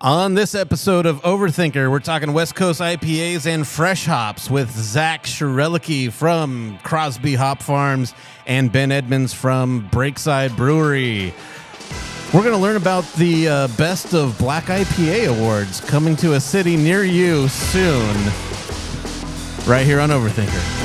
On this episode of Overthinkr, we're talking West Coast IPAs and fresh hops with Zak Schroerlucke from Crosby Hop Farms and Ben Edmunds from Breakside Brewery. We're going to learn about the best of Black IPA Awards coming to a city near you soon, right here on Overthinkr.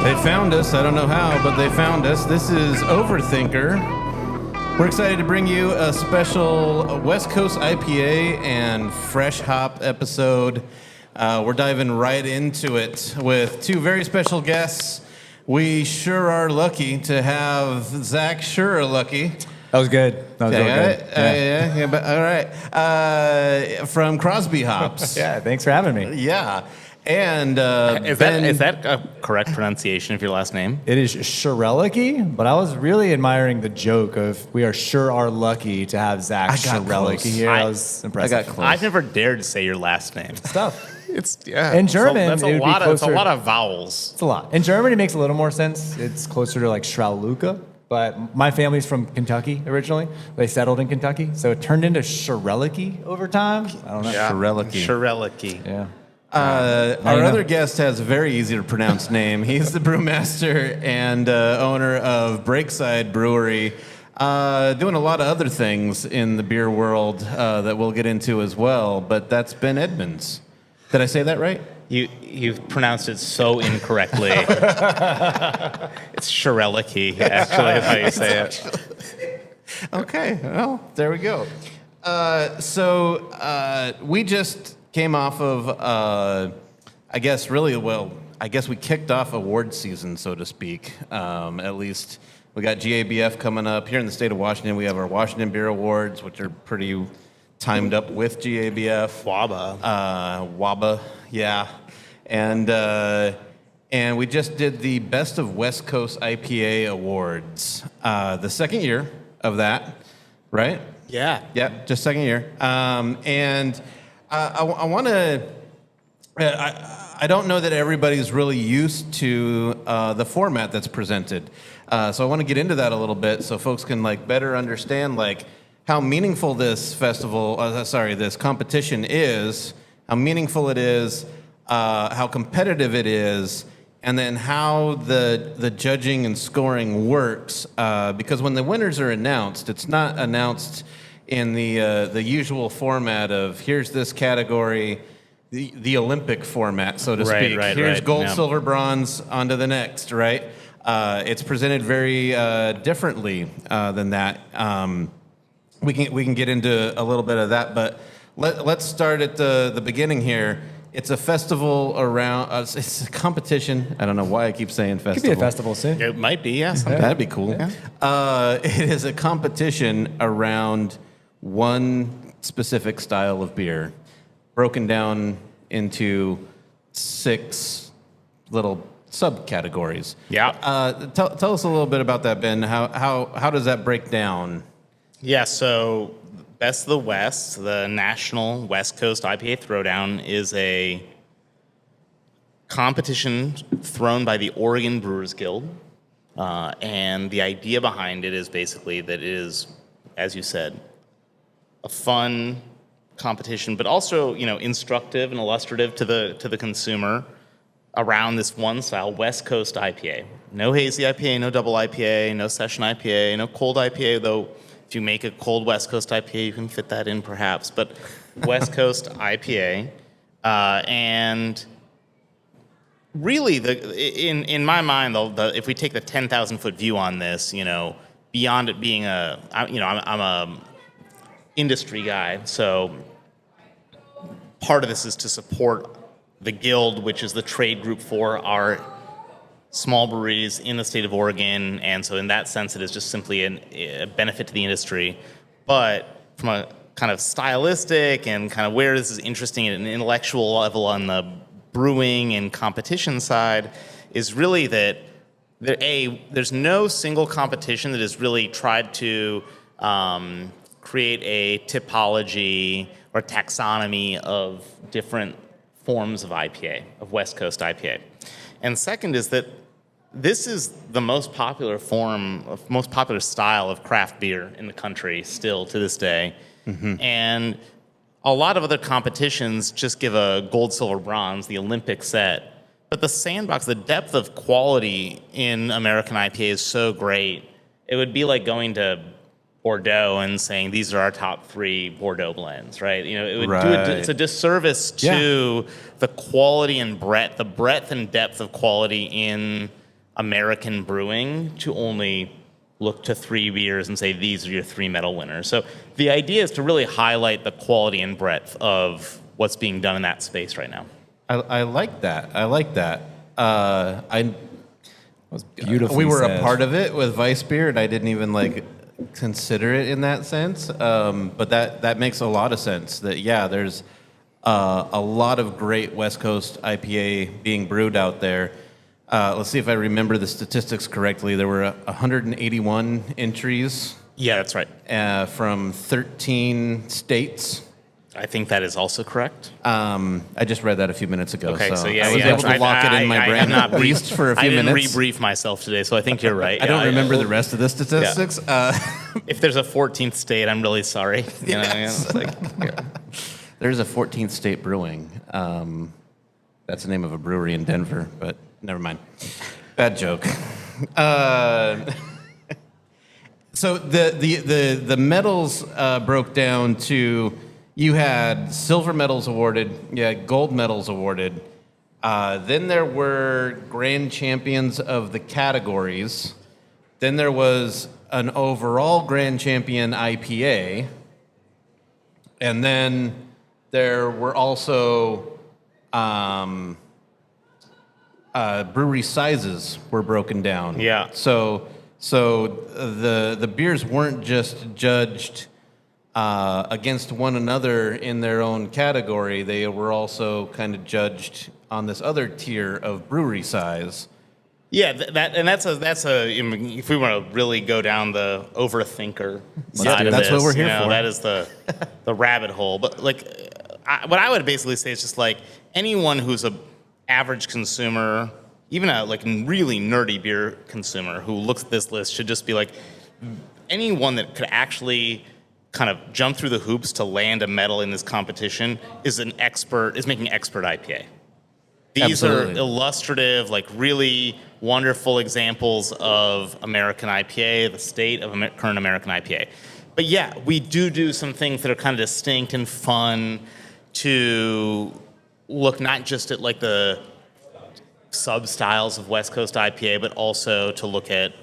They found us. I don't know how, but they found us. This is Overthinkr. We're excited to bring you a special West Coast IPA and fresh hop episode. We're diving right into it with two very special guests. We sure are lucky to have Zak Schroerlucke. That was good. That was really good. Yeah, but all right. From Crosby Hops. Yeah, thanks for having me. Yeah. And is that a correct pronunciation of your last name? It is Schroerlucke, but I was really admiring the joke of we are sure are lucky to have Zak Schroerlucke here. I was impressed. I got close. I've never dared to say your last name. It's tough. In German, that's it would be it's a closer- lot of vowels. It's a lot. In German, it makes a little more sense. It's closer to like Schroerlucke, but my family's from Kentucky originally. They settled in Kentucky, so it turned into Schroerlucke over time. I don't know. Yeah. Schroerlucke. Schroerlucke. Yeah. Our other guest has a very easy to pronounce name. He's the brewmaster and owner of Breakside Brewery, doing a lot of other things in the beer world that we'll get into as well. But that's Ben Edmunds. Did I say that right? You've pronounced it so incorrectly. It's Schroerlucke, actually, is how you say it. Okay, well, there we go. So we just came off of, I guess we kicked off award season, so to speak. At least we got GABF coming up. Here in the state of Washington, we have our Washington Beer Awards, which are pretty timed up with GABF. WABA, yeah. And we just did the Best of West Coast IPA Awards. The second year of that, right? Yeah. Yeah, just second year. I want to. I don't know that everybody's really used to the format that's presented, so I want to get into that a little bit so folks can better understand how meaningful this this competition is, how meaningful it is, how competitive it is, and then how the judging and scoring works. Because when the winners are announced, it's not announced in the usual format of here's this category, the Olympic format, so to speak. Here's gold, silver, bronze, on to the next, right? It's presented very differently than that. We can get into a little bit of that, but let's start at the beginning here. It's a festival around. It's a competition. I don't know why I keep saying festival. Could be a festival soon. It might be, yeah. That'd be cool. Yeah. It is a competition around one specific style of beer, broken down into 6 little subcategories. Yeah. Tell us a little bit about that, Ben. How does that break down? Yeah, so Best of the West, the National West Coast IPA Throwdown, is a competition thrown by the Oregon Brewers Guild. And the idea behind it is basically that it is, as you said, a fun competition, but also, instructive and illustrative to the consumer around this one style, West Coast IPA. No hazy IPA, no double IPA, no session IPA, no cold IPA, though if you make a cold West Coast IPA, you can fit that in perhaps, but West Coast IPA. And really, in my mind, if we take the 10,000-foot view on this, beyond it being I'm a industry guy, so part of this is to support the guild, which is the trade group for our small breweries in the state of Oregon, and so in that sense it is just simply a benefit to the industry. But from a kind of stylistic and kind of where this is interesting at an intellectual level on the brewing and competition side is really that there's no single competition that has really tried to create a typology or taxonomy of different forms of IPA, of West Coast IPA. And second is that this is the most popular style of craft beer in the country still to this day. And a lot of other competitions just give a gold, silver, bronze, the Olympic set. But the sandbox, the depth of quality in American IPA is so great. It would be like going to Bordeaux and saying these are our top 3 Bordeaux blends, right? You know, it would it's a disservice to the quality and breadth, the breadth and depth of quality in American brewing to only look to 3 beers and say these are your 3 medal winners. So the idea is to really highlight the quality and breadth of what's being done in that space right now. I like that. I like that. was beautifully We were said. a part of it with Vice Beer, and I didn't even like consider it in that sense. But that makes a lot of sense. That there's a lot of great West Coast IPA being brewed out there. Let's see if I remember the statistics correctly. There were 181 entries. Yeah, that's right. From 13 states. I think that is also correct. I just read that a few minutes ago. Okay, so I was able to lock it in my brain at least for a few minutes. I didn't rebrief myself today, so I think you're right. I don't remember the rest of the statistics. If there's a 14th state, I'm really sorry. You know, it's like, There's a 14th state brewing. That's the name of a brewery in Denver, but never mind. Bad joke. So the medals broke down to, you had silver medals awarded, you had gold medals awarded. Then there were grand champions of the categories. Then there was an overall grand champion IPA. And then there were also brewery sizes were broken down. Yeah. So the beers weren't just judged against one another in their own category. They were also kind of judged on this other tier of brewery size. yeah, that's a. If we want to really go down the Overthinkr side of that's this, what we're here for. That is the rabbit hole. But like, what I would basically say is just like anyone who's a average consumer, even a like really nerdy beer consumer who looks at this list should just be like, anyone that could actually kind of jump through the hoops to land a medal in this competition is making expert IPA. These Absolutely. are illustrative, like really wonderful examples of American IPA, the state of current American IPA. But yeah, we do some things that are kind of distinct and fun to look not just at like the sub-styles of West Coast IPA, but also to look at,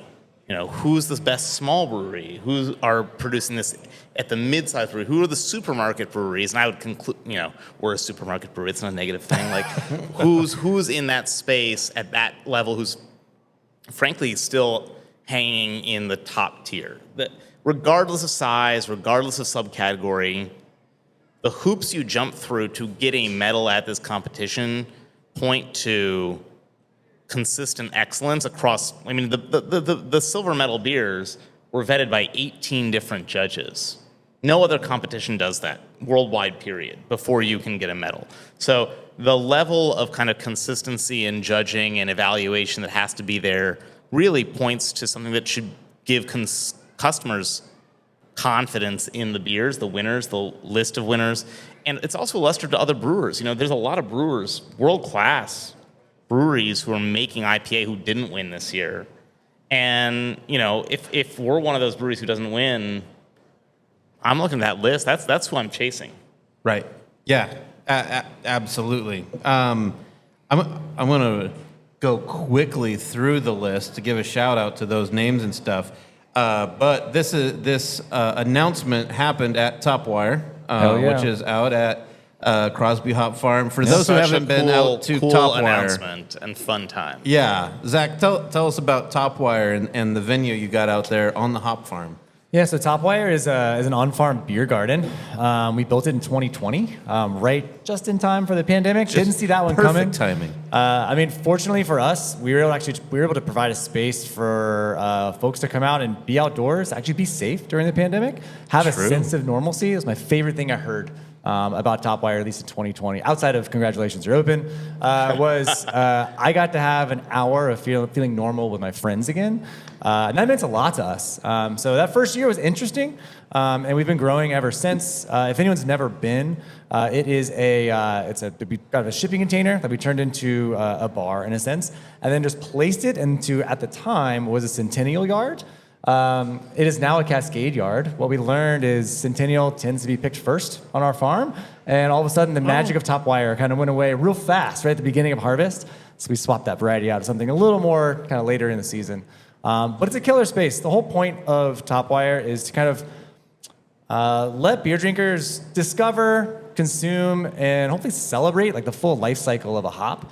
who's the best small brewery, who are producing this at the mid-sized brewery, who are the supermarket breweries, and I would conclude, we're a supermarket brewery, it's not a negative thing, like who's in that space at that level, who's frankly still hanging in the top tier. That regardless of size, regardless of subcategory, the hoops you jump through to get a medal at this competition point to consistent excellence across. I mean, the silver medal beers were vetted by 18 different judges. No other competition does that, worldwide period, before you can get a medal. So the level of kind of consistency in judging and evaluation that has to be there really points to something that should give customers confidence in the beers, the winners, the list of winners. And it's also illustrative to other brewers. There's a lot of brewers, world-class breweries who are making IPA who didn't win this year. And, if we're one of those breweries who doesn't win, I'm looking at that list. That's who I'm chasing. Right. Yeah. Absolutely. I'm going to go quickly through the list to give a shout out to those names and stuff. But this announcement happened at Topwire, which is out at Crosby Hop Farm. For those who haven't been out to Topwire, announcement and fun time. Yeah, Zach, tell us about Topwire and the venue you got out there on the hop farm. Yeah, so Topwire is an on-farm beer garden. We built it in 2020, right just in time for the pandemic. Didn't see that one coming. Perfect timing. Fortunately for us, we were able to provide a space for folks to come out and be outdoors, actually be safe during the pandemic, have True. a sense of normalcy. It was my favorite thing I heard about Top Wire, at least in 2020, outside of congratulations, you're open, was I got to have an hour of feeling normal with my friends again. And that meant a lot to us. So that first year was interesting, and we've been growing ever since. If anyone's never been, we got a shipping container that we turned into a bar in a sense, and then just placed it into, at the time, was a Centennial yard. It is now a Cascade yard. What we learned is Centennial tends to be picked first on our farm, and all of a sudden the magic of Top Wire kind of went away real fast right at the beginning of harvest. So we swapped that variety out of something a little more kind of later in the season. But it's a killer space. The whole point of Top Wire is to kind of let beer drinkers discover, consume, and hopefully celebrate like the full life cycle of a hop.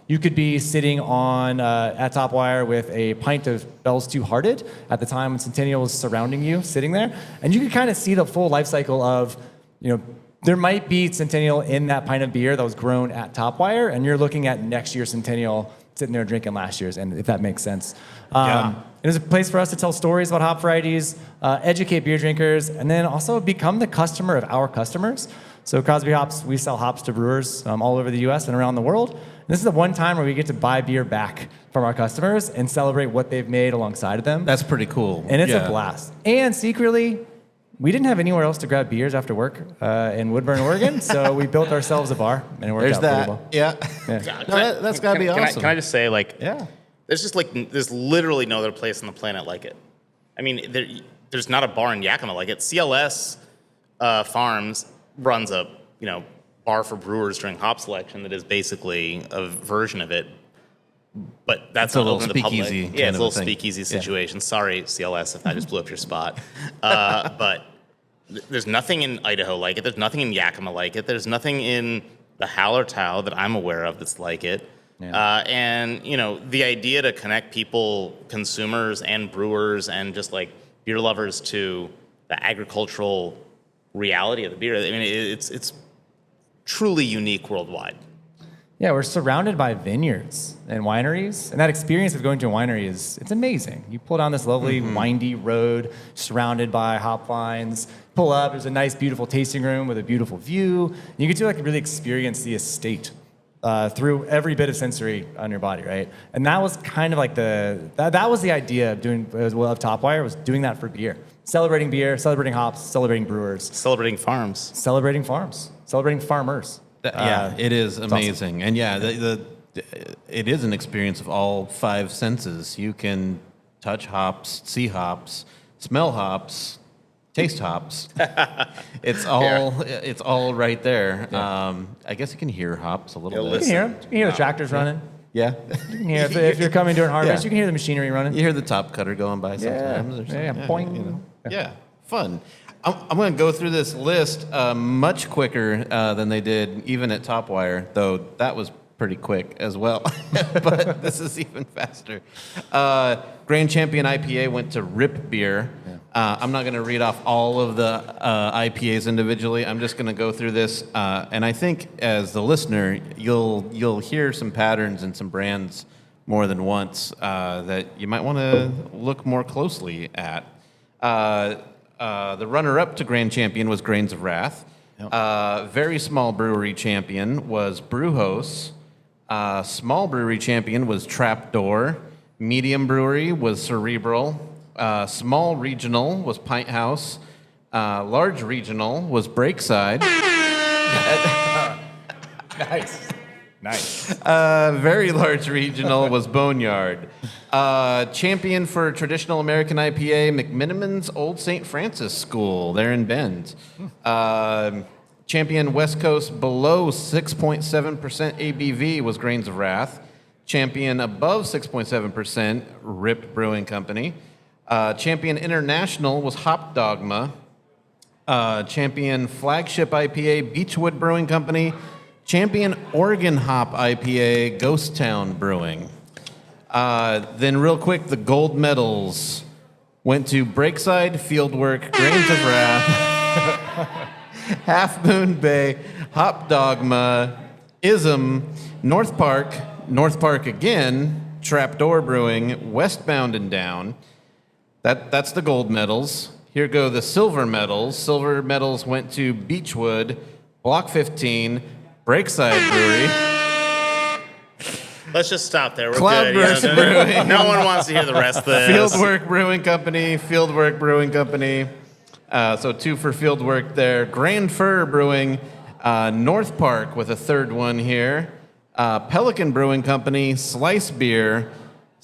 You could be sitting on at Top Wire with a pint of Bell's Two Hearted at the time when Centennial was surrounding you, sitting there, and you could kind of see the full life cycle of, there might be Centennial in that pint of beer that was grown at Top Wire, and you're looking at next year's Centennial sitting there drinking last year's, and if that makes sense. It was a place for us to tell stories about hop varieties, educate beer drinkers, and then also become the customer of our customers. So Crosby Hops, we sell hops to brewers all over the U.S. and around the world. And this is the one time where we get to buy beer back from our customers and celebrate what they've made alongside of them. That's pretty cool. And it's a blast. And secretly, we didn't have anywhere else to grab beers after work in Woodburn, Oregon, so we built ourselves a bar, and it worked out pretty well. Yeah. No, that's got to be awesome. Can I just say, there's literally no other place on the planet like it. I mean, there's not a bar in Yakima like it. CLS Farms runs a bar for brewers during hop selection that is basically a version of it, but that's a not little open to the public. speakeasy Yeah, kind it's a of little a thing. speakeasy situation. Sorry, CLS, if I just blew up your spot. But there's nothing in Idaho like it. There's nothing in Yakima like it. There's nothing in the Hallertau that I'm aware of that's like it. Yeah. And the idea to connect people, consumers and brewers and just like beer lovers to the agricultural reality of the beer. I mean, it's truly unique worldwide. Yeah, we're surrounded by vineyards and wineries, and that experience of going to a winery it's amazing. You pull down this lovely windy road surrounded by hop vines, pull up, there's a nice beautiful tasting room with a beautiful view. You get to really experience the estate through every bit of sensory on your body, right? And that was kind of like that was the idea of doing of Top Wire, was doing that for beer. Celebrating beer, celebrating hops, celebrating brewers. Celebrating farms. Celebrating farms. Celebrating farmers. It is amazing. Awesome. And it is an experience of all five senses. You can touch hops, see hops, smell hops, taste hops. It's all right there. Yeah. I guess you can hear hops a little bit. You can hear them. You can hear the tractors running. Yeah. You can hear, if you're coming during harvest, you can hear the machinery running. You hear the top cutter going by sometimes. Or something. Boing. Yeah, fun. I'm going to go through this list much quicker than they did even at Top Wire, though that was pretty quick as well. But this is even faster. Grand Champion IPA went to Rip Beer. Yeah. I'm not going to read off all of the IPAs individually. I'm just going to go through this, and I think as the listener, you'll hear some patterns and some brands more than once that you might want to look more closely at. The runner-up to Grand Champion was Grains of Wrath. Yep. Very small brewery champion was Brewhouse. Small brewery champion was Trapdoor. Medium brewery was Cerebral. Small regional was Pint House. Large regional was Breakside. Nice. Very large regional was Boneyard. Champion for traditional American IPA, McMiniman's Old St. Francis School, there in Bend. Champion West Coast below 6.7% ABV was Grains of Wrath. Champion above 6.7%, Rip Brewing Company. Champion International was Hop Dogma. Champion Flagship IPA, Beechwood Brewing Company. Champion Oregon Hop IPA, Ghost Town Brewing. Then real quick, the gold medals went to Breakside, Fieldwork, Grains of Wrath, Half Moon Bay, Hop Dogma, Ism, North Park again, Trapdoor Brewing, Westbound and Down. That's the gold medals. Here go the silver medals. Silver medals went to Beechwood, Block 15, Breakside Brewery. Let's just stop there. We're Cloudburst good. Brewing. No one wants to hear the rest of this. Fieldwork Brewing Company, Fieldwork Brewing Company. So 2 for Fieldwork there. Grand Fur Brewing, North Park with a third one here. Pelican Brewing Company, Slice Beer,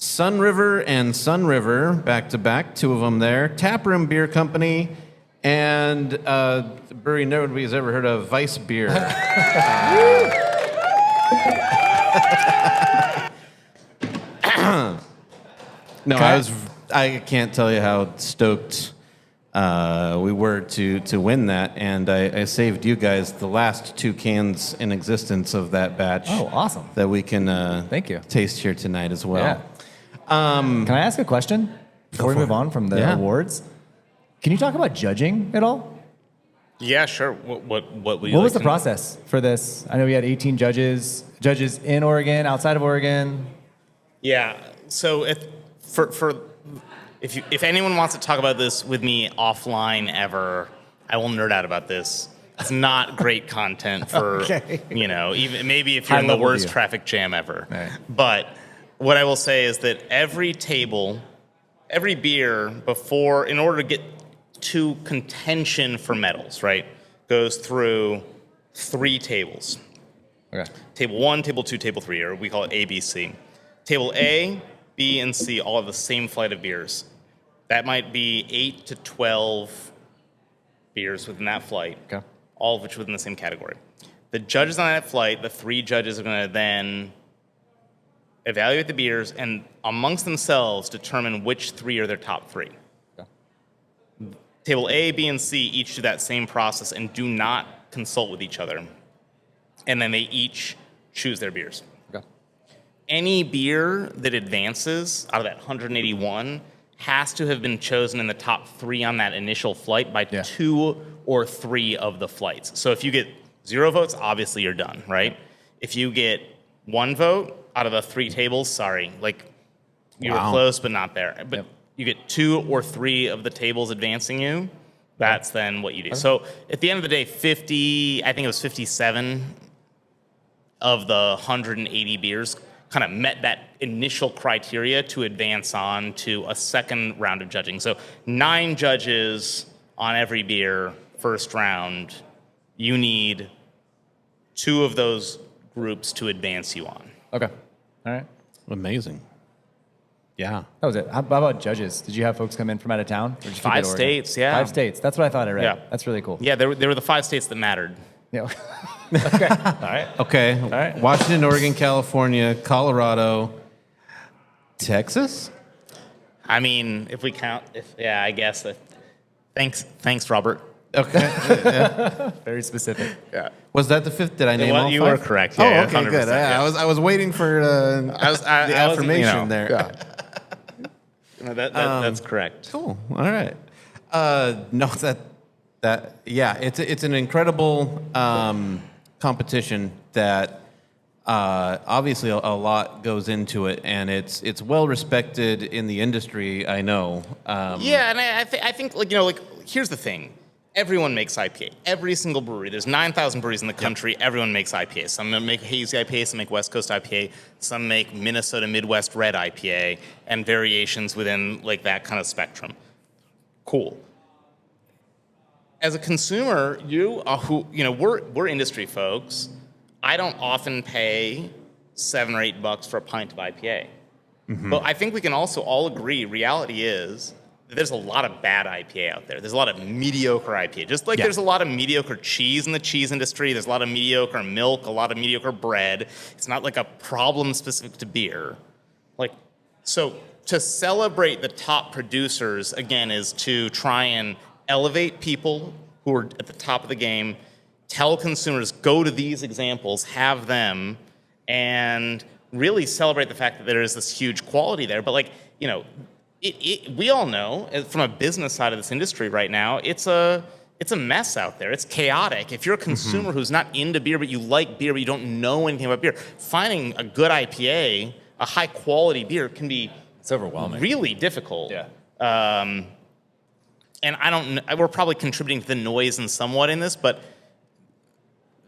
Sun River and Sun River, back to back, 2 of them there. Taproom Beer Company, and the brewery nobody's ever heard of, Vice Beer. No, I can't tell you how stoked we were to win that, and I saved you guys the last 2 cans in existence of that batch. Oh, awesome. That we can Thank you. taste here tonight as well. Yeah. Can I ask a question before we move on from the awards? Can you talk about judging at all? Yeah, sure. What would you What like was the to know? process for this? I know we had 18 judges in Oregon, outside of Oregon. Yeah. So if anyone wants to talk about this with me offline ever, I will nerd out about this. It's not great content for even maybe if you're in the High-level worst view. traffic jam ever. Right. But what I will say is that every beer in order to get to contention for medals, right, goes through 3 tables. Okay. Table 1, Table 2, Table 3, or we call it A, B, C. Table A, B, and C all have the same flight of beers. That might be 8 to 12 beers within that flight, Okay. all of which within the same category. The judges on that flight, the 3 judges are going to then evaluate the beers and amongst themselves determine which 3 are their top 3. Okay. Table A, B, and C each do that same process and do not consult with each other. And then they each choose their beers. Okay. Any beer that advances out of that 181 has to have been chosen in the top 3 on that initial flight by 2 or 3 of the flights. So if you get 0 votes, obviously you're done, right? If you get 1 vote out of the 3 tables, sorry, you were close but not there. But you get 2 or 3 of the tables advancing you, that's then what you do. So at the end of the day, 57 of the 180 beers kind of met that initial criteria to advance on to a second round of judging. So 9 judges on every beer, first round. You need 2 of those groups to advance you on. Okay. All right. Amazing. Yeah. That was it. How about judges? Did you have folks come in from out of town? Or just keep 5 it Oregon? states, yeah. 5 states. That's what I thought I read. Yeah. That's really cool. Yeah, they were the 5 states that mattered. Yeah. Okay. All right. Okay. All right. Washington, Oregon, California, Colorado, Texas? I mean, if we count, I guess. Thanks, Robert. Okay. Very specific. Yeah. Was that the 5th? Did I name all 5? You were correct. Yeah, oh, okay, 100%, good. yeah. I was waiting for the affirmation there. Yeah. No, that's correct. Cool. All right. No, it's an incredible competition that obviously a lot goes into it, and it's well respected in the industry. I know. Yeah, and I think here's the thing. Everyone makes IPA. Every single brewery. There's 9,000 breweries in the country. Yep. Everyone makes IPA. Some make hazy IPA. Some make West Coast IPA. Some make Minnesota Midwest Red IPA and variations within that kind of spectrum. Cool. As a consumer, we're industry folks. I don't often pay $7 or $8 for a pint of IPA. Mm-hmm. But I think we can also all agree, reality is that there's a lot of bad IPA out there. There's a lot of mediocre IPA. Just like there's a lot of mediocre cheese in the cheese industry, there's a lot of mediocre milk, a lot of mediocre bread. It's not like a problem specific to beer. So to celebrate the top producers, again, is to try and elevate people who are at the top of the game, tell consumers, go to these examples, have them, and really celebrate the fact that there is this huge quality there. But we all know, from a business side of this industry right now, it's a mess out there. It's chaotic. If you're a consumer who's not into beer, but you like beer, but you don't know anything about beer, finding a good IPA, a high quality beer, can be It's overwhelming. really difficult. Yeah. and I don't know, we're probably contributing to the noise in somewhat in this, but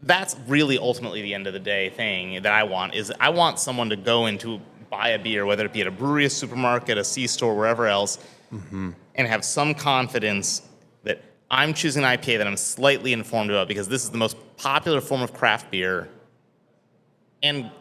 that's really ultimately the end of the day thing that I want is I want someone to go into buy a beer, whether it be at a brewery, a supermarket, a C-store, wherever else, and have some confidence that I'm choosing an IPA that I'm slightly informed about because this is the most popular form of craft beer. And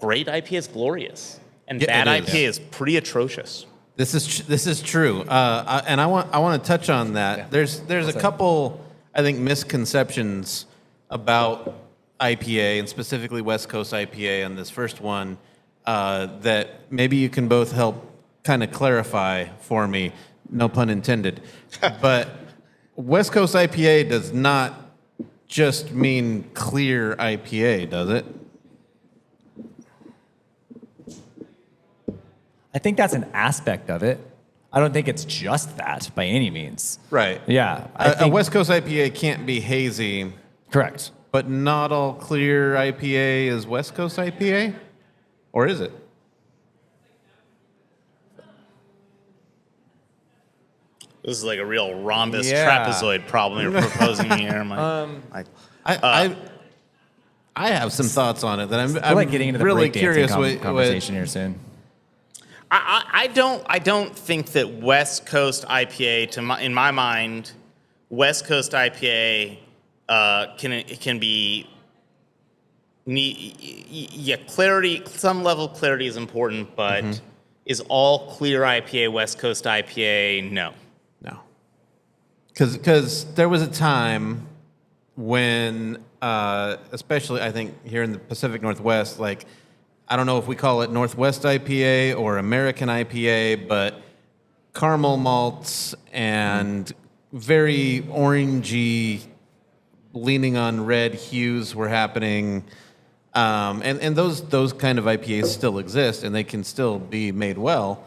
great IPA is glorious, and Yeah, bad it is. IPA is pretty atrocious. This is true, and I want to touch on that. Yeah. There's a couple, I think, misconceptions about IPA and specifically West Coast IPA on this first one that maybe you can both help kind of clarify for me. No pun intended. But West Coast IPA does not just mean clear IPA, does it? I think that's an aspect of it. I don't think it's just that by any means. Right. Yeah. A West Coast IPA can't be hazy, Correct. but not all clear IPA is West Coast IPA? Or is it? This is like a real rhombus Yeah. trapezoid problem you're proposing here. I have some thoughts on it that I'm like getting into the really breakdancing curious conversation here soon. I don't think that West Coast IPA, in my mind, West Coast IPA can be clarity. Some level of clarity is important, but is all clear IPA West Coast IPA? No. No. Because there was a time when, especially I think here in the Pacific Northwest, like, I don't know if we call it Northwest IPA or American IPA, but caramel malts and very orangey, leaning on red hues were happening. And those kind of IPAs still exist, and they can still be made well.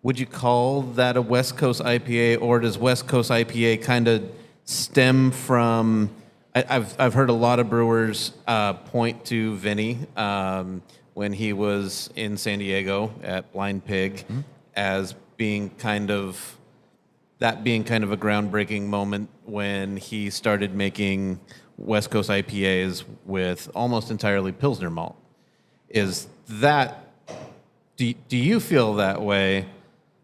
Would you call that a West Coast IPA, or does West Coast IPA kind of stem from? I've heard a lot of brewers point to Vinny when he was in San Diego at Blind Pig as being kind of a groundbreaking moment when he started making West Coast IPAs with almost entirely Pilsner malt. Is that do you feel that way?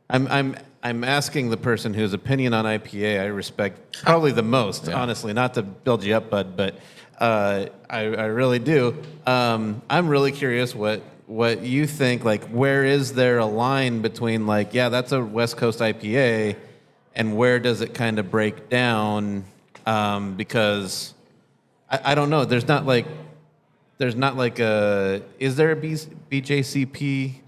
I'm asking the person whose opinion on IPA I respect probably the most, honestly, not to build you up, bud, but I really do. I'm really curious what you think, like, where is there a line between, like, yeah, that's a West Coast IPA, and where does it kind of break down? Because I don't know. There's not like is there a BJCP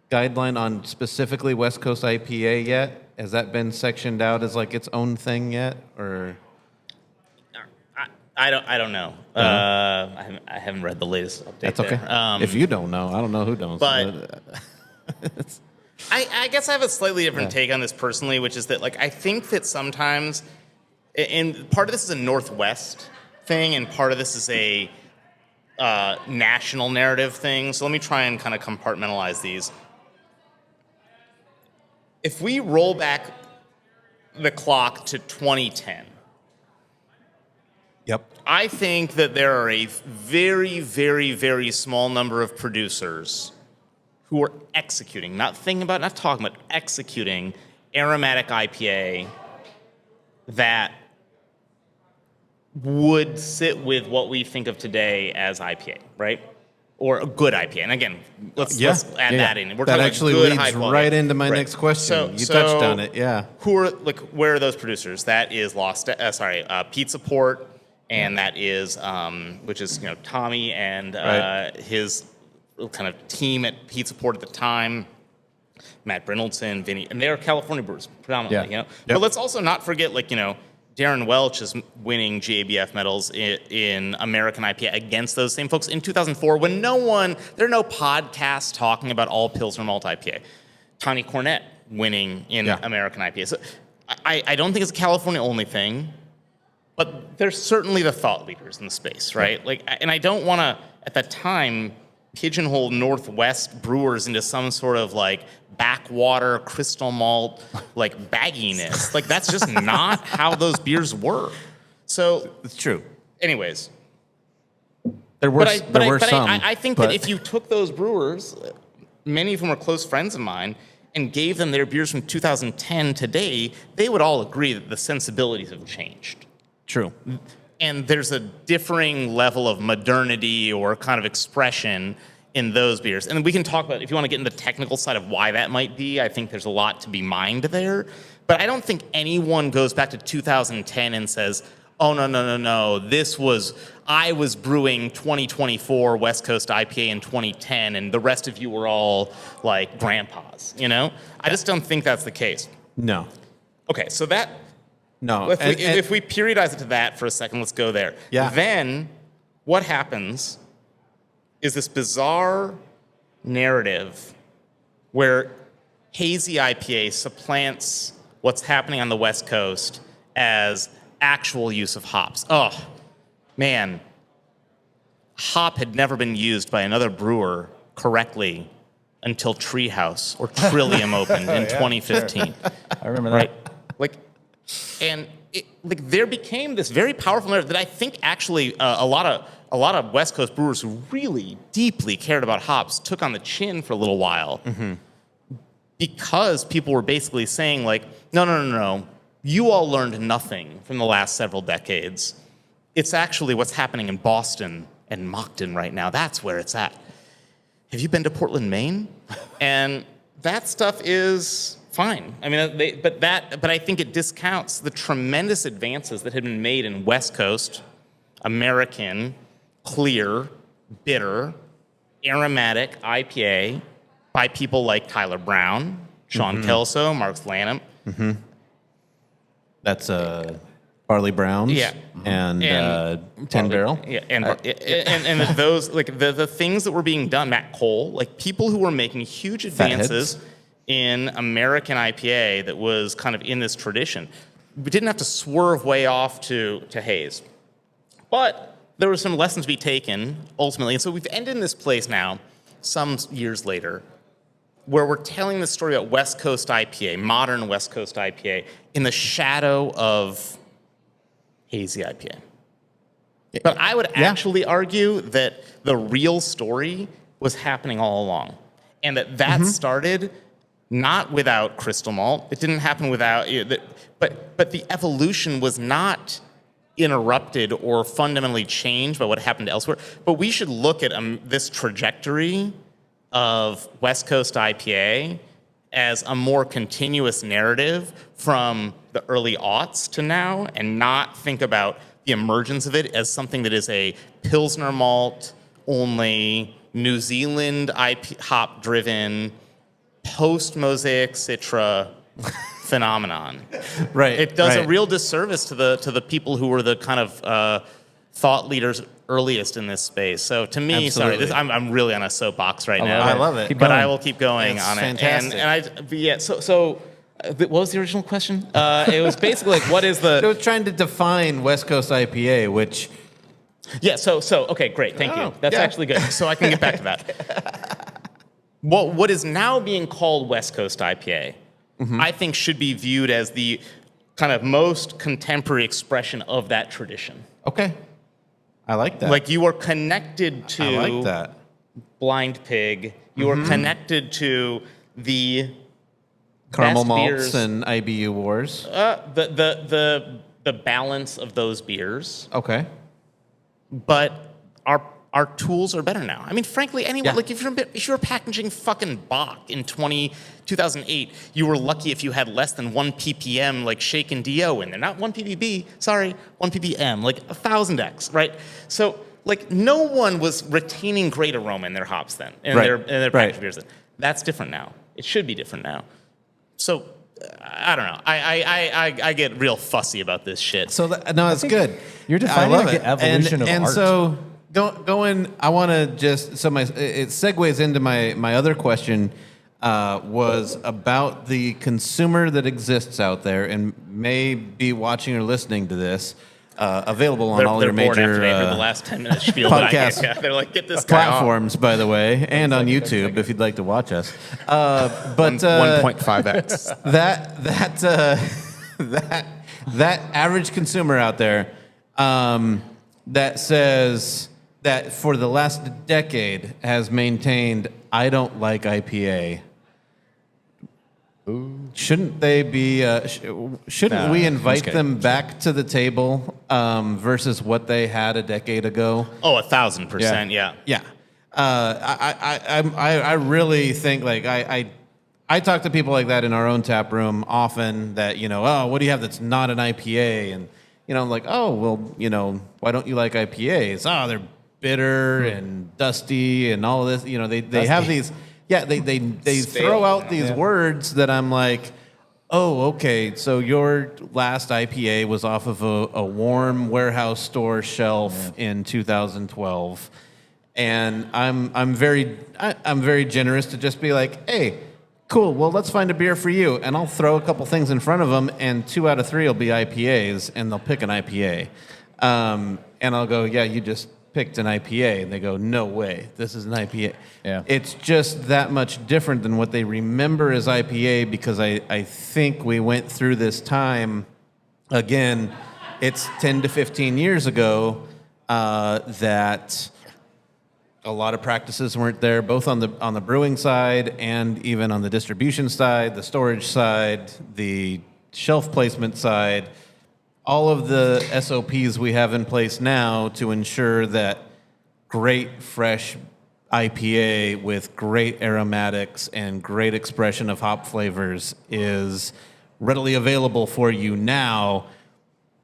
guideline on specifically West Coast IPA yet? Has that been sectioned out as like its own thing yet, or? I don't know. I haven't read the latest update. That's okay. There. If you don't know, I don't know who knows. But I guess I have a slightly different take on this personally, which is that, like, I think that sometimes, and part of this is a Northwest thing, and part of this is a national narrative thing. So let me try and kind of compartmentalize these. If we roll back the clock to 2010, Yep. I think that there are a very, very, very small number of producers who are executing, not talking about, executing aromatic IPA that would sit with what we think of today as IPA, right? Or a good IPA. And again, let's add that in. We're that talking actually about good, leads high quality. right into my Right. next question. You So touched on it, yeah. Where are those producers? That is Pizza Port, and that is which is Tommy and Right. his kind of team at Pizza Port at the time. Matt Brynildson, Vinny, and they are California brewers predominantly. Yeah. But let's also not forget, Darren Welch is winning GABF medals in American IPA against those same folks in 2004 when there are no podcasts talking about all Pilsner malt IPA. Tony Cornett winning in American IPA. So I don't think it's a California only thing, but there's certainly the thought leaders in the space, right? And I don't want to, at the time, pigeonhole Northwest brewers into some sort of like backwater crystal malt like bagginess. Like that's just not how those beers were. So It's true. anyways, There were some. I think that if you took those brewers, many of them were close friends of mine, and gave them their beers from 2010 today, they would all agree that the sensibilities have changed. True. And there's a differing level of modernity or kind of expression in those beers. And we can talk about, if you want to get into the technical side of why that might be, I think there's a lot to be mined there. But I don't think anyone goes back to 2010 and says, oh, no, I was brewing 2024 West Coast IPA in 2010, and the rest of you were all like grandpas, you know? I just don't think that's the case. No. Okay, so that, No. if we periodize it to that for a second, let's go there. Yeah. Then what happens is this bizarre narrative where hazy IPA supplants what's happening on the West Coast as actual use of hops. Oh, man. Hop had never been used by another brewer correctly until Treehouse or Trillium opened in 2015. I remember that. Right? Like, and there became this very powerful narrative that I think actually a lot of West Coast brewers who really deeply cared about hops took on the chin for a little while, because people were basically saying like, no, you all learned nothing from the last several decades. It's actually what's happening in Boston and Moncton right now. That's where it's at. Have you been to Portland, Maine? And that stuff is fine. I mean, but I think it discounts the tremendous advances that had been made in West Coast, American, clear, bitter, aromatic IPA by people like Tyler Brown, Sean Kelso, Mark Lanham. That's Barley Browns. Yeah. And 10 Barrel. Yeah, and those, like, the things that were being done, Matt Cole, like, people who were making huge advances in American IPA that was kind of in this tradition. We didn't have to swerve way off to haze. But there were some lessons to be taken, ultimately. And so we've ended in this place now, some years later, where we're telling the story about West Coast IPA, modern West Coast IPA, in the shadow of hazy IPA. But I would actually argue that the real story was happening all along. And that started not without crystal malt. It didn't happen without, but the evolution was not interrupted or fundamentally changed by what happened elsewhere. But we should look at this trajectory of West Coast IPA as a more continuous narrative from the early aughts to now, and not think about the emergence of it as something that is a Pilsner malt only, New Zealand hop driven, post-Mosaic Citra phenomenon. Right. It does a real disservice to the people who were the kind of thought leaders earliest in this space. So to me, Absolutely. sorry, I'm really on a soapbox right now. I love it. But I will keep going on fantastic. it. So what was the original question? It was basically like, what is the... So trying to define West Coast IPA, which... Yeah, so okay, great, thank you. That's actually good. So I can get back to that. What is now being called West Coast IPA, I think should be viewed as the kind of most contemporary expression of that tradition. Okay. I like that. Like, you are connected to I like that. Blind Pig. You are connected to the Caramel best malts beers, and IBU wars. the balance of those beers. Okay. But our tools are better now. I mean, frankly, anyone, Yeah. like, if you're packaging fucking Bach in 2008, you were lucky if you had less than 1 ppm, like, shaken DO in there. Not 1 ppb, sorry, 1 ppm, like 1000x, right? So, like, no one was retaining great aroma in their hops then, in their packaged beers then. That's different now. It should be different now. So, I don't know. I get real fussy about this shit. So no, it's good. You're defining, I love like, it. the evolution of and art. so going. I want to just it segues into my other question was about the consumer that exists out there and may be watching or listening to this. available on They're, all they're your bored major after they heard the last 10 minutes spiel that I podcast gave. They're like, get this guy off. platforms, by the way, and on YouTube if you'd like to watch us. But 1.5x. that average consumer out there that says that for the last decade has maintained, I don't like IPA. Shouldn't they be? Shouldn't we invite them back to the table versus what they had a decade ago? Oh, 1,000%, yeah. Yeah, I really think like I talk to people like that in our own tap room often. That oh, what do you have that's not an IPA? And I'm like, oh, well, why don't you like IPAs? Oh, they're bitter and dusty and all of this. They have these. Yeah, they throw out these words that I'm like, oh, okay, so your last IPA was off of a warm warehouse store shelf in 2012, and I'm very generous to just be like, hey, cool, well, let's find a beer for you, and I'll throw a couple things in front of them, and 2 out of 3 will be IPAs, and they'll pick an IPA, and I'll go, yeah, you just picked an IPA, and they go, no way, this is an IPA. Yeah. It's just that much different than what they remember as IPA, because I think we went through this time, again, it's 10 to 15 years ago, that a lot of practices weren't there, both on the brewing side and even on the distribution side, the storage side, the shelf placement side, all of the SOPs we have in place now to ensure that great fresh IPA with great aromatics and great expression of hop flavors is readily available for you now.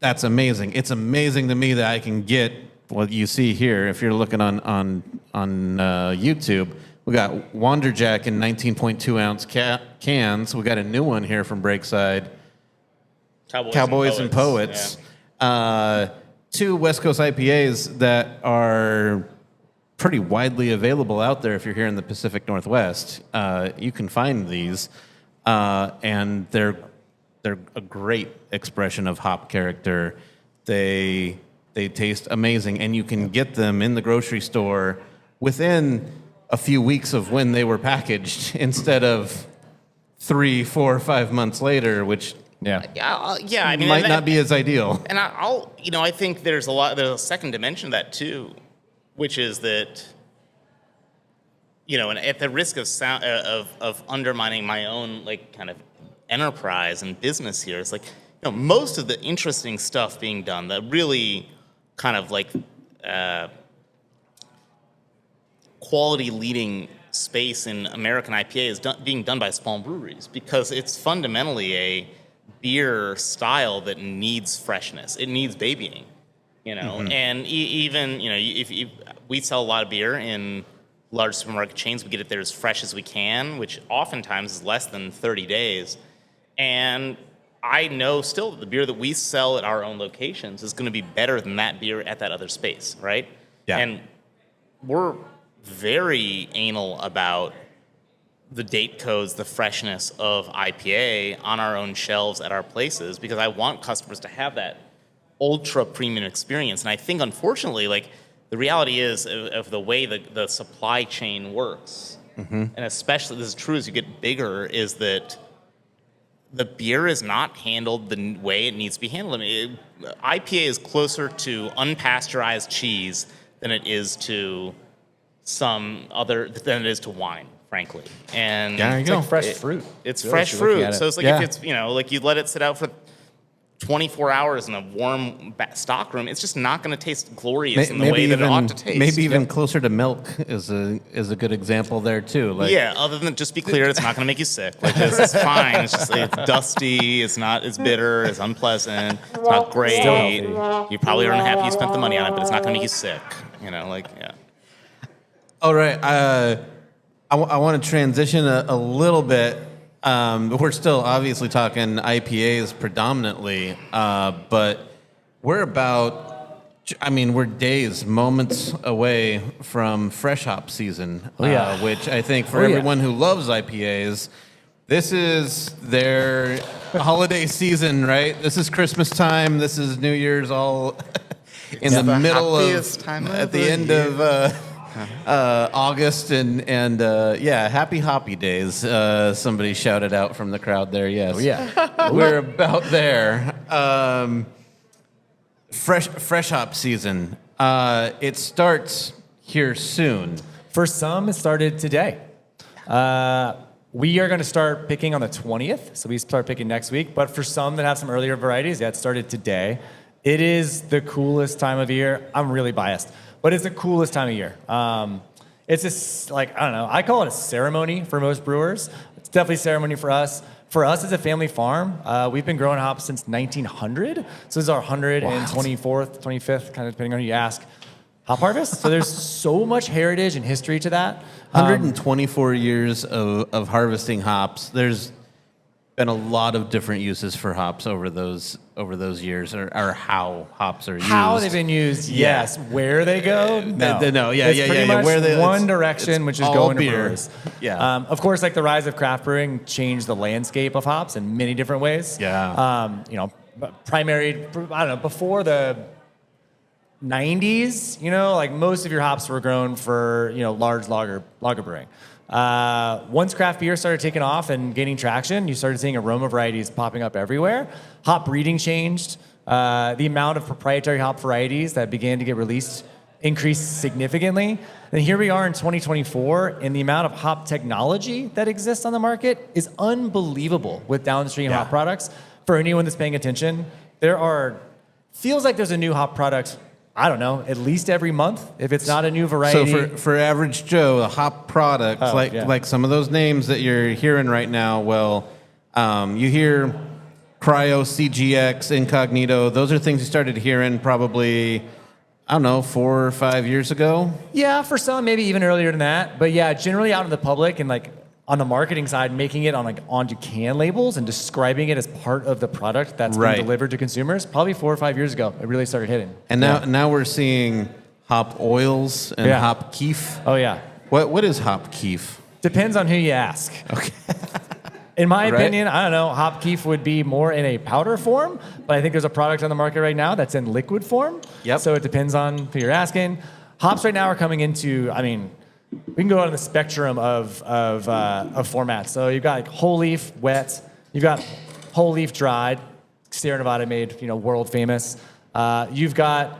That's amazing. It's amazing to me that I can get what you see here. If you're looking on YouTube, we got Wanderjack in 19.2 ounce cans. We got a new one here from Breakside. Cowboys and Poets. Yeah. 2 West Coast IPAs that are pretty widely available out there if you're here in the Pacific Northwest. You can find these, and they're a great expression of hop character. They taste amazing, and you can get them in the grocery store within a few weeks of when they were packaged instead of 3, 4, 5 months later, which I mean, might not be as ideal. And I think there's a second dimension of that too, which is that, and at the risk of undermining my own kind of enterprise and business here, it's like, most of the interesting stuff being done, the really kind of quality leading space in American IPA is being done by small breweries, because it's fundamentally a beer style that needs freshness. It needs babying, and even, if we sell a lot of beer in large supermarket chains, we get it there as fresh as we can, which oftentimes is less than 30 days. And I know still that the beer that we sell at our own locations is going to be better than that beer at that other space, right? Yeah. And we're very anal about the date codes, the freshness of IPA on our own shelves at our places, because I want customers to have that ultra premium experience. And I think, unfortunately, the reality is of the way the supply chain works, and especially this is true as you get bigger, is that the beer is not handled the way it needs to be handled. I mean, IPA is closer to unpasteurized cheese than it is to than it is to wine, frankly. And It's like fresh fruit. It's really, fresh if you're looking fruit. at it. So it's like, if it's, you let it sit out for 24 hours in a warm stock room, it's just not going to taste glorious in the way that it ought to taste. Maybe even closer to milk is a good example there too. Other than, just be clear, it's not going to make you sick. It's fine. It's just it's dusty. It's not. It's bitter. It's unpleasant. It's not great. Still healthy. You probably aren't happy you spent the money on it, but it's not going to make you sick. All right, I want to transition a little bit. We're still obviously talking IPAs predominantly, but we're days, moments away from fresh hop season, which I think for everyone who loves IPAs, This is their holiday season, right? This is Christmas time. This is New Year's, all in the middle happiest of time at of the the end year. of August, and yeah, happy hoppy days. Somebody shouted out from the crowd there. Yes, Oh, yeah. we're about there. Fresh hop season. It starts here soon. For some, it started today. We are going to start picking on the 20th, so we start picking next week. But for some that have some earlier varieties, yeah, it started today. It is the coolest time of year. I'm really biased, but it's the coolest time of year. It's just like, I don't know, I call it a ceremony for most brewers. It's definitely a ceremony for us. For us as a family farm, we've been growing hops since 1900. So this is our 124th, 25th, kind of depending on who you ask, hop harvest. So there's so much heritage and history to that. 124 years of harvesting hops. There's been a lot of different uses for hops over those years, or how hops are used. How they've been used, Yeah. yes. Where they go, no. No, yeah, it's yeah, pretty yeah, yeah. much Where they- one it's- direction, it's which is all going to beer. brewers. Yeah. Of course, like the rise of craft brewing changed the landscape of hops in many different ways. Yeah. Primary, I don't know, before the 90s, like most of your hops were grown for, large lager brewing. Once craft beer started taking off and gaining traction, you started seeing aroma varieties popping up everywhere. Hop breeding changed. The amount of proprietary hop varieties that began to get released increased significantly. And here we are in 2024, and the amount of hop technology that exists on the market is unbelievable with downstream hop products. For anyone that's paying attention, feels like there's a new hop product, I don't know, at least every month, if it's not a new variety. So for average Joe, the hop products, like some of those names that you're hearing right now, well, you hear Cryo, CGX, Incognito. Those are things you started hearing probably, I don't know, 4 or 5 years ago. Yeah, for some, maybe even earlier than that. But yeah, generally out in the public and like on the marketing side, making it onto can labels and describing it as part of the product that's been delivered to consumers, probably 4 or 5 years ago, it really started hitting. And now we're seeing hop oils and hop keef. Oh yeah. What is hop keef? Depends on who you ask. Okay. In my Right. opinion, I don't know, hop keef would be more in a powder form, but I think there's a product on the market right now that's in liquid form. Yep. So it depends on who you're asking. Hops right now are coming into, we can go on the spectrum of formats. So you've got like whole leaf wet, you've got whole leaf dried, Sierra Nevada made, world famous. You've got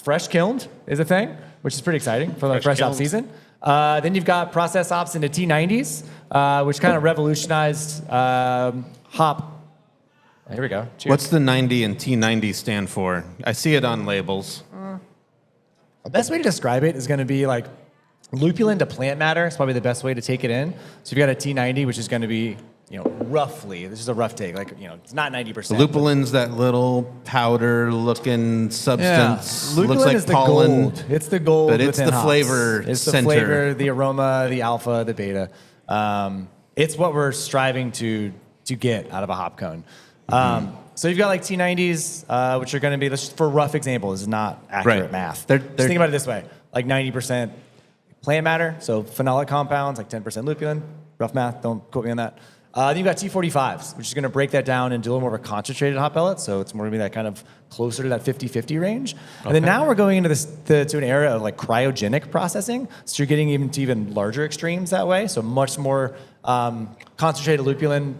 fresh kilned is a thing, which is pretty exciting for the fresh hop kilned. season. Then you've got processed hops into T90s, which kind of revolutionized hop. Here we go. Cheers. What's the 90 and T90 stand for? I see it on labels. The best way to describe it is going to be like lupulin to plant matter. It's probably the best way to take it in. So you've got a T90, which is going to be, roughly, this is a rough take, it's not 90%. Lupulin's that little powder-looking substance. Lupulin Looks like is the pollen. gold. It's the gold. But it's within the hops. flavor It's the center. flavor, the aroma, the alpha, the beta. It's what we're striving to get out of a hop cone. So you've got like T90s, which are going to be, for rough example, this is not accurate Right. math. They're- Just think about it this way, like 90% plant matter, so phenolic compounds, like 10% lupulin, rough math, don't quote me on that. Then you've got T45s, which is going to break that down and do a little more of a concentrated hop pellet, so it's more going to be that kind of closer to that 50-50 range. And then now we're going into to an era of like cryogenic processing, so you're getting even larger extremes that way, so much more concentrated lupulin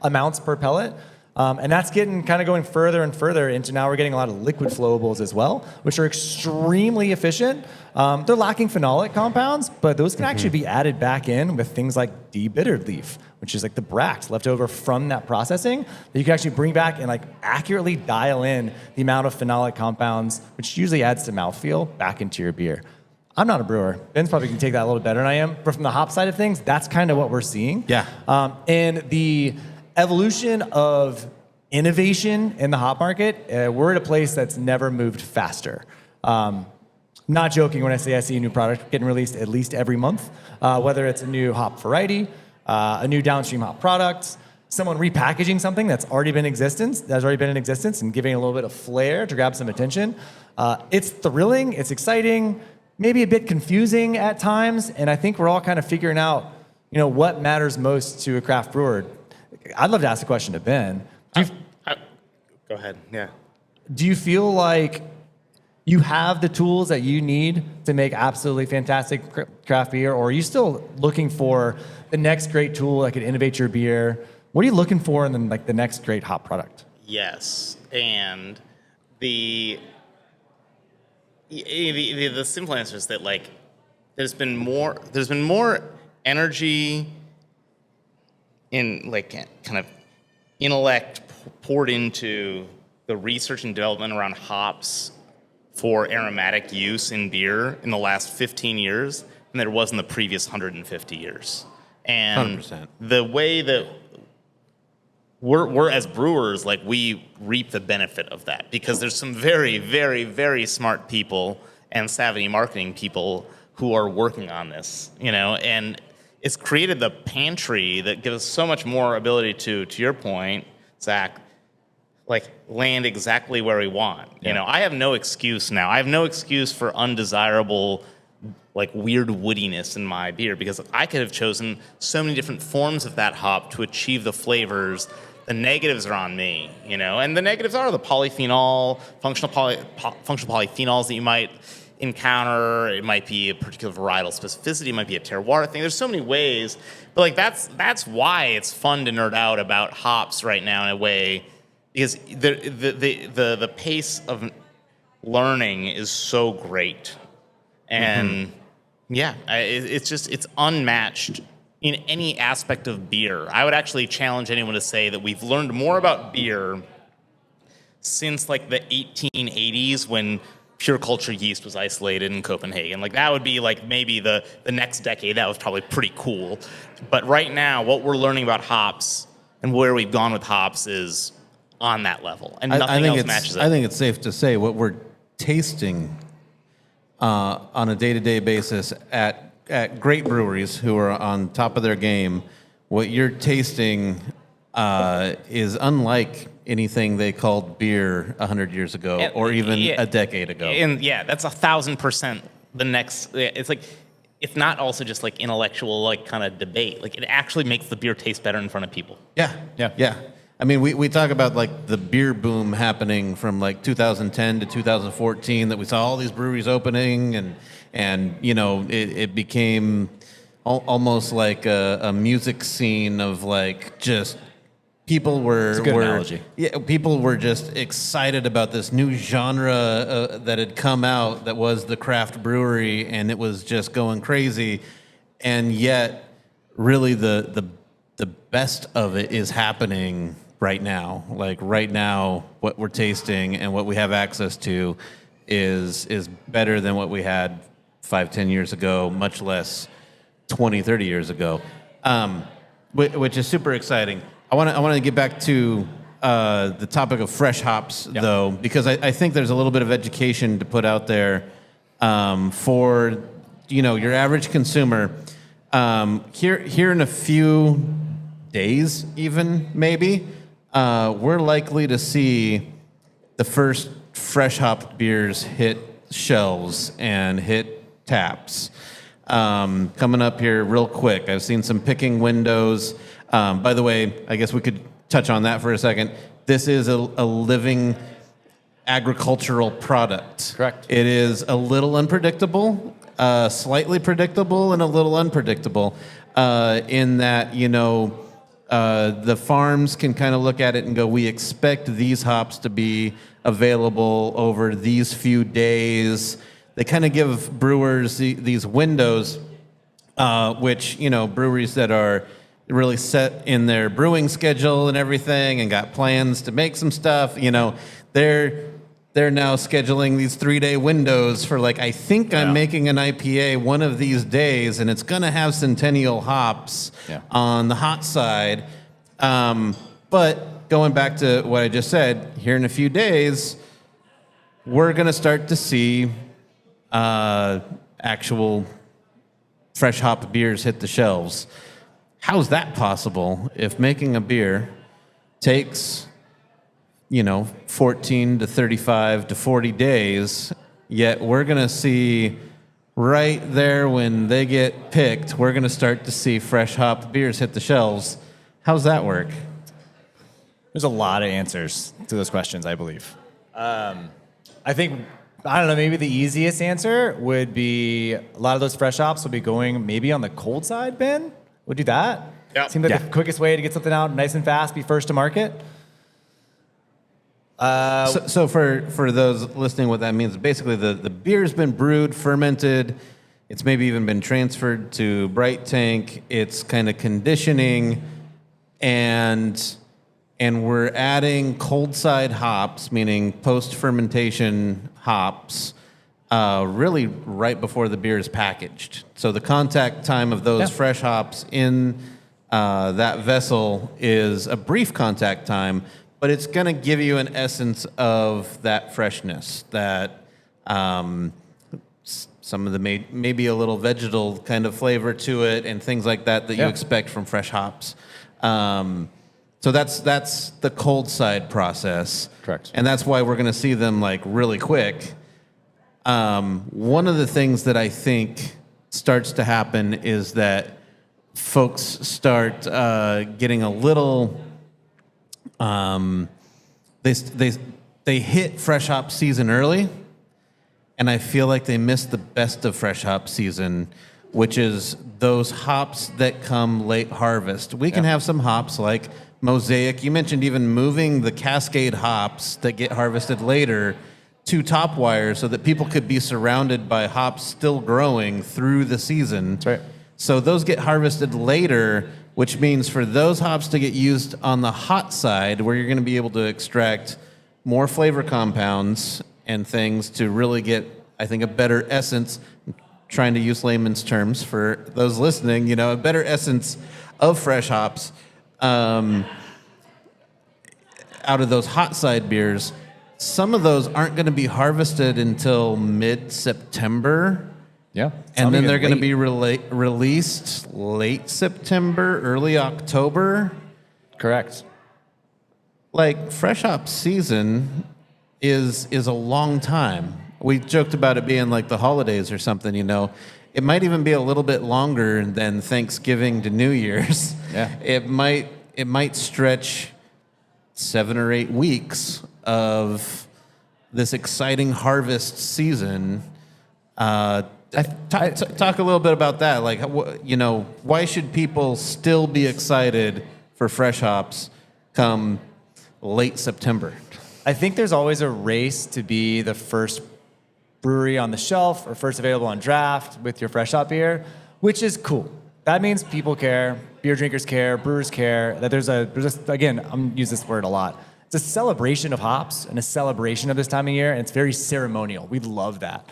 amounts per pellet. And that's going further and further into now we're getting a lot of liquid flowables as well, which are extremely efficient. They're lacking phenolic compounds, but those can actually be added back in with things like debittered leaf, which is like the bract left over from that processing that you can actually bring back and like accurately dial in the amount of phenolic compounds, which usually adds to mouthfeel, back into your beer. I'm not a brewer. Ben's probably can take that a little better than I am. But from the hop side of things, that's kind of what we're seeing. Yeah. And the evolution of innovation in the hop market, we're at a place that's never moved faster. Not joking when I say I see a new product getting released at least every month, whether it's a new hop variety, a new downstream hop product, someone repackaging something that's already been in existence, and giving it a little bit of flair to grab some attention. It's thrilling, it's exciting, maybe a bit confusing at times, and I think we're all kind of figuring out what matters most to a craft brewer? I'd love to ask the question to Ben. Go ahead. Yeah. Do you feel like you have the tools that you need to make absolutely fantastic craft beer, or are you still looking for the next great tool that could innovate your beer? What are you looking for in the next great hop product? Yes, and the simple answer is that there's been more energy in kind of intellect poured into the research and development around hops for aromatic use in beer in the last 15 years than there was in the previous 150 years. And 100%. the way that we're as brewers, we reap the benefit of that because there's some very, very, very smart people and savvy marketing people who are working on this, and it's created the pantry that gives us so much more ability to your point, Zach, land exactly where we want. Yeah. I have no excuse now. I have no excuse for undesirable, weird woodiness in my beer because I could have chosen so many different forms of that hop to achieve the flavors. The negatives are on me, and the negatives are the polyphenol, functional polyphenols that you might encounter. It might be a particular varietal specificity. It might be a terroir thing. There's so many ways, but that's why it's fun to nerd out about hops right now in a way, because the pace of learning is so great, and it's unmatched in any aspect of beer. I would actually challenge anyone to say that we've learned more about beer since the 1880s when pure culture yeast was isolated in Copenhagen. That would be maybe the next decade. That was probably pretty cool. But right now, what we're learning about hops and where we've gone with hops is on that level, and nothing else matches it. I think it's safe to say what we're tasting on a day-to-day basis at great breweries who are on top of their game, what you're tasting is unlike anything they called beer 100 years ago or even a decade ago. And that's 1,000% the next. It's it's not also just intellectual kind of debate. It actually makes the beer taste better in front of people. Yeah. I mean, we talk about the beer boom happening from 2010 to 2014, that we saw all these breweries opening, and it became almost like a music scene of just people were. It's a good analogy. Yeah, people were just excited about this new genre that had come out that was the craft brewery, and it was just going crazy, and yet really the best of it is happening right now. Right now, what we're tasting and what we have access to is better than what we had 5-10 years ago, much less 20-30 years ago, which is super exciting. I want to get back to the topic of fresh hops, though, because I think there's a little bit of education to put out there for your average consumer. Here in a few days, even maybe, we're likely to see the first fresh hop beers hit shelves and hit taps. Coming up here real quick, I've seen some picking windows. By the way, I guess we could touch on that for a second. This is a living agricultural product. Correct. It is a little unpredictable, slightly predictable, and a little unpredictable in that, the farms can kind of look at it and go, we expect these hops to be available over these few days. They kind of give brewers these windows, which, breweries that are really set in their brewing schedule and everything and got plans to make some stuff, they're now scheduling these 3-day windows for I think I'm making an IPA one of these days, and it's going to have Centennial hops on the hot side. But going back to what I just said, here in a few days, we're going to start to see actual fresh hop beers hit the shelves. How's that possible if making a beer takes 14 to 35 to 40 days, yet we're going to see right there when they get picked, we're going to start to see fresh hop beers hit the shelves. How's that work? There's a lot of answers to those questions, I believe. I think, I don't know, maybe the easiest answer would be a lot of those fresh hops will be going maybe on the cold side, Ben? Would do that? Yeah. Seems like the quickest way to get something out nice and fast, be first to market. So for those listening, what that means, basically the beer's been brewed, fermented, it's maybe even been transferred to Bright Tank, it's kind of conditioning, and we're adding cold side hops, meaning post-fermentation hops, really right before the beer is packaged. So the contact time of those fresh hops in that vessel is a brief contact time, but it's going to give you an essence of that freshness, that some of the maybe a little vegetal kind of flavor to it and things like that you expect from fresh hops. So that's the cold side process. Correct. And that's why we're going to see them like really quick. One of the things that I think starts to happen is that folks start getting a little... They hit fresh hop season early, and I feel like they missed the best of fresh hop season, which is those hops that come late harvest. We can have some hops like Mosaic. You mentioned even moving the Cascade hops that get harvested later to top wire so that people could be surrounded by hops still growing through the season. That's right. So those get harvested later, which means for those hops to get used on the hot side, where you're going to be able to extract more flavor compounds and things to really get, I think, a better essence. I'm trying to use layman's terms for those listening, a better essence of fresh hops out of those hot side beers. Some of those aren't going to be harvested until mid-September. Yeah. And then they're going to be released late September, early October. Correct. Like, fresh hop season is a long time. We joked about it being like the holidays or something, It might even be a little bit longer than Thanksgiving to New Year's. Yeah. It might stretch 7 or 8 weeks of this exciting harvest season. Talk a little bit about that. Like, why should people still be excited for fresh hops come late September? I think there's always a race to be the first brewery on the shelf or first available on draft with your fresh hop beer, which is cool. That means people care, beer drinkers care, brewers care, that there's again, I'm going to use this word a lot. It's a celebration of hops and a celebration of this time of year, and it's very ceremonial. We love that.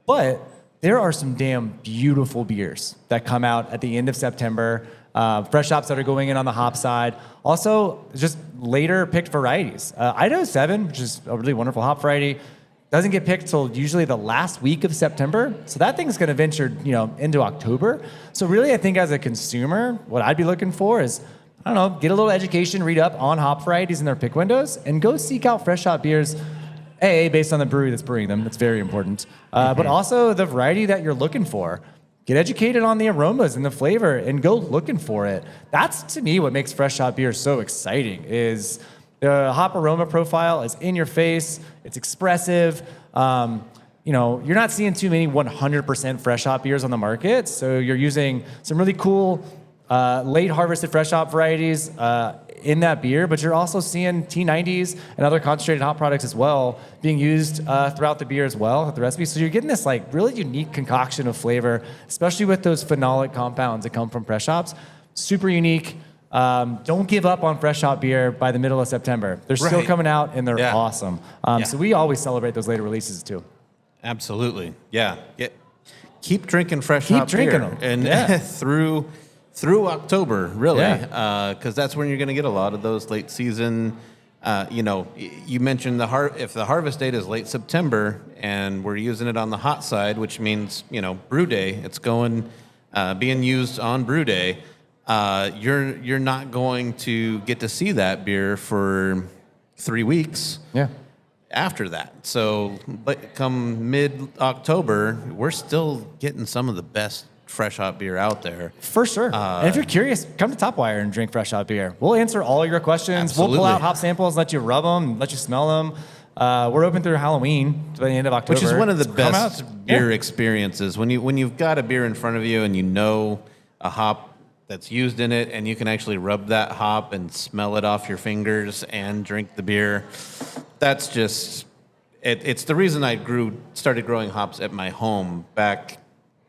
But there are some damn beautiful beers that come out at the end of September, fresh hops that are going in on the hop side. Also, just later picked varieties. Idaho 7, which is a really wonderful hop variety, doesn't get picked till usually the last week of September. So that thing's going to venture, into October. So really, I think as a consumer, what I'd be looking for is, I don't know, get a little education, read up on hop varieties in their pick windows, and go seek out fresh hop beers. Based on the brewery that's brewing them. That's very important. But also the variety that you're looking for. Get educated on the aromas and the flavor and go looking for it. That's, to me, what makes fresh hop beer so exciting is the hop aroma profile is in your face. It's expressive. You're not seeing too many 100% fresh hop beers on the market. So you're using some really cool late harvested fresh hop varieties in that beer, but you're also seeing T90s and other concentrated hop products as well being used throughout the beer as well, the recipe. So you're getting this like really unique concoction of flavor, especially with those phenolic compounds that come from fresh hops. Super unique. Don't give up on fresh hop beer by the middle of September. They're still coming out and they're awesome. So we always celebrate those later releases too. Absolutely. Yeah. Keep drinking fresh hop beer. Them. And through October, really, because that's when you're going to get a lot of those late season. You mentioned if the harvest date is late September and we're using it on the hot side, which means brew day, it's going being used on brew day. You're not going to get to see that beer for 3 weeks. Yeah. after that. So come mid-October, we're still getting some of the best fresh hop beer out there. For sure. And if you're curious, come to Top Wire and drink fresh hop beer. We'll answer all your questions. Absolutely. We'll pull out hop samples, let you rub them, let you smell them. We're open through Halloween to the end of October. Which is one of the So come best out. beer experiences. When you've got a beer in front of you and you know a hop that's used in it, and you can actually rub that hop and smell it off your fingers and drink the beer. That's just it's the reason I started growing hops at my home back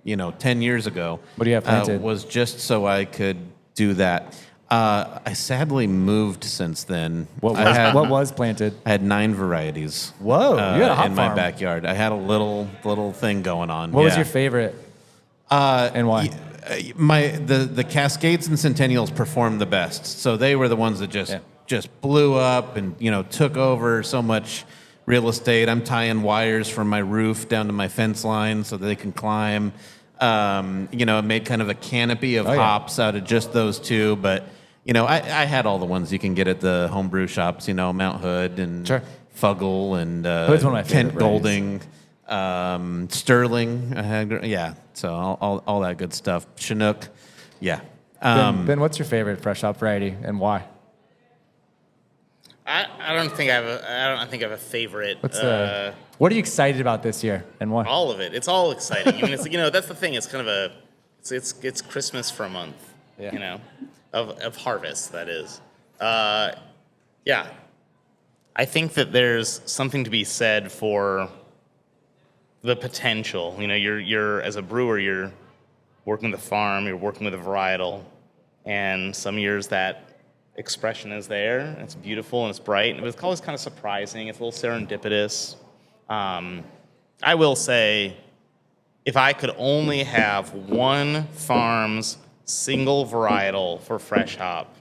10 years ago. What do you have planted? Was just so I could do that. I sadly moved since then. What was planted? I had 9 varieties. Whoa, you had a hop in farm. my backyard. I had a little thing going on. What was your favorite? And why? The Cascades and Centennials performed the best. So they were the ones that just blew up and took over so much real estate. I'm tying wires from my roof down to my fence line so that they can climb. It made kind of a canopy of hops out of just those 2. But I had all the ones you can get at the homebrew shops. Mount Hood and Fuggle and Hood's one of my favorite Kent Golding. Sterling, I had, so all that good stuff. Chinook, yeah. Ben, what's your favorite fresh hop variety and why? I don't think I have a favorite. What are you excited about this year and why? All of it. It's all exciting. I mean, it's that's the thing. It's kind of it's Christmas for a month. Yeah. Of harvest. That is. Yeah. I think that there's something to be said for the potential. You're as a brewer, you're working with a farm, you're working with a varietal, and some years that expression is there, and it's beautiful and it's bright, but it's always kind of surprising. It's a little serendipitous. I will say, if I could only have one farm's single varietal for fresh hop,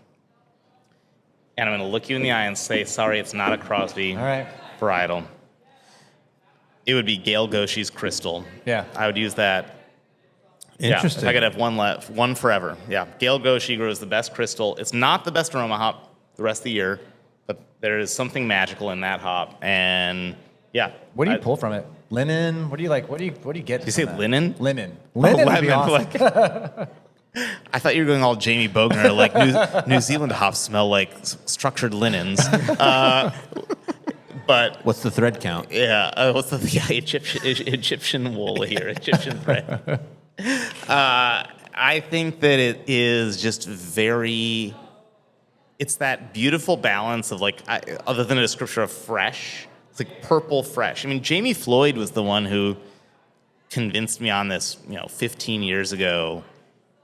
and I'm going to look you in the eye and say, sorry, it's not a Crosby varietal. It would be Gail Goshi's Crystal. Yeah. I would use that. Interesting. Yeah, if I could have one left, one forever. Yeah. Gail Goshi grows the best Crystal. It's not the best aroma hop the rest of the year, but there is something magical in that hop. And yeah. What do you pull from it? Linen? What do you like? What do you get? Did you say linen? Linen. Linen would be awesome. I thought you were going all Jamie Bogner, like New Zealand hops smell like structured linens. But what's the thread count? Yeah, what's the Egyptian wool here? Egyptian thread. I think that it is just very. It's that beautiful balance of other than a description of fresh, it's like purple fresh. I mean, Jamie Floyd was the one who convinced me on this, 15 years ago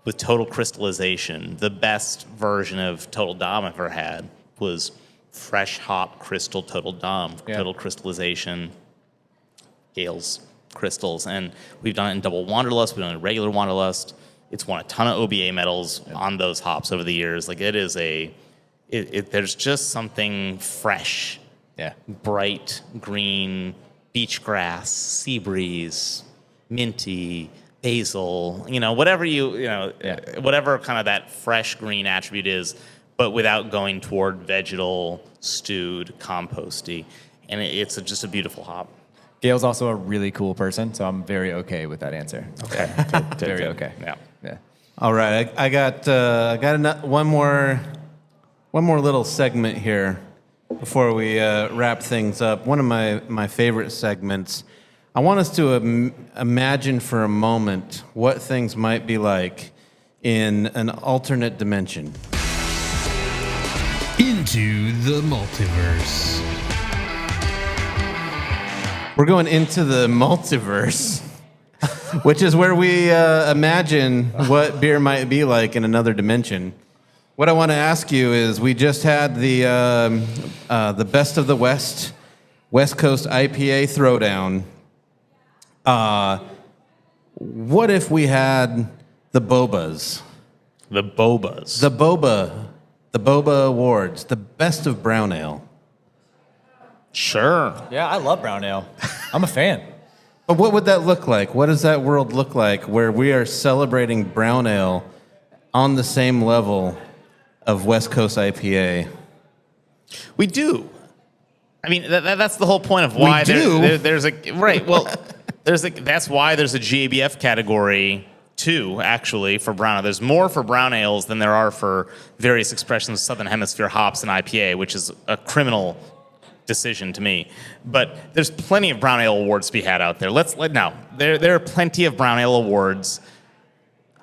with total crystallization. The best version of Total Dom I've ever had was fresh hop crystal Total Dom, total crystallization, Gale's crystals. And we've done it in double Wanderlust, we've done it in regular Wanderlust. It's won a ton of OBA medals on those hops over the years. Like it is there's just something fresh, bright, green, beach grass, sea breeze, minty, basil, whatever whatever kind of that fresh green attribute is, but without going toward vegetal, stewed, composty. And it's just a beautiful hop. Gail's also a really cool person, so I'm very okay with that answer. Okay. Very okay. Yeah. All right, I got one more little segment here before we wrap things up. One of my favorite segments. I want us to imagine for a moment what things might be like in an alternate dimension. Into the multiverse. We're going into the multiverse, which is where we imagine what beer might be like in another dimension. What I want to ask you is, we just had the Best of the West Coast IPA Throwdown. What if we had the Bobas? The Bobas. The Boba Awards, the best of brown ale. Sure. Yeah, I love brown ale. I'm a fan. But what would that look like? What does that world look like where we are celebrating brown ale on the same level of West Coast IPA? We do. I mean, that's the whole point of why there's a right. Well, that's why there's a GABF category too. Actually, for brown ale, there's more for brown ales than there are for various expressions of Southern Hemisphere hops and IPA, which is a criminal decision to me. But there's plenty of brown ale awards to be had out there. There are plenty of brown ale awards.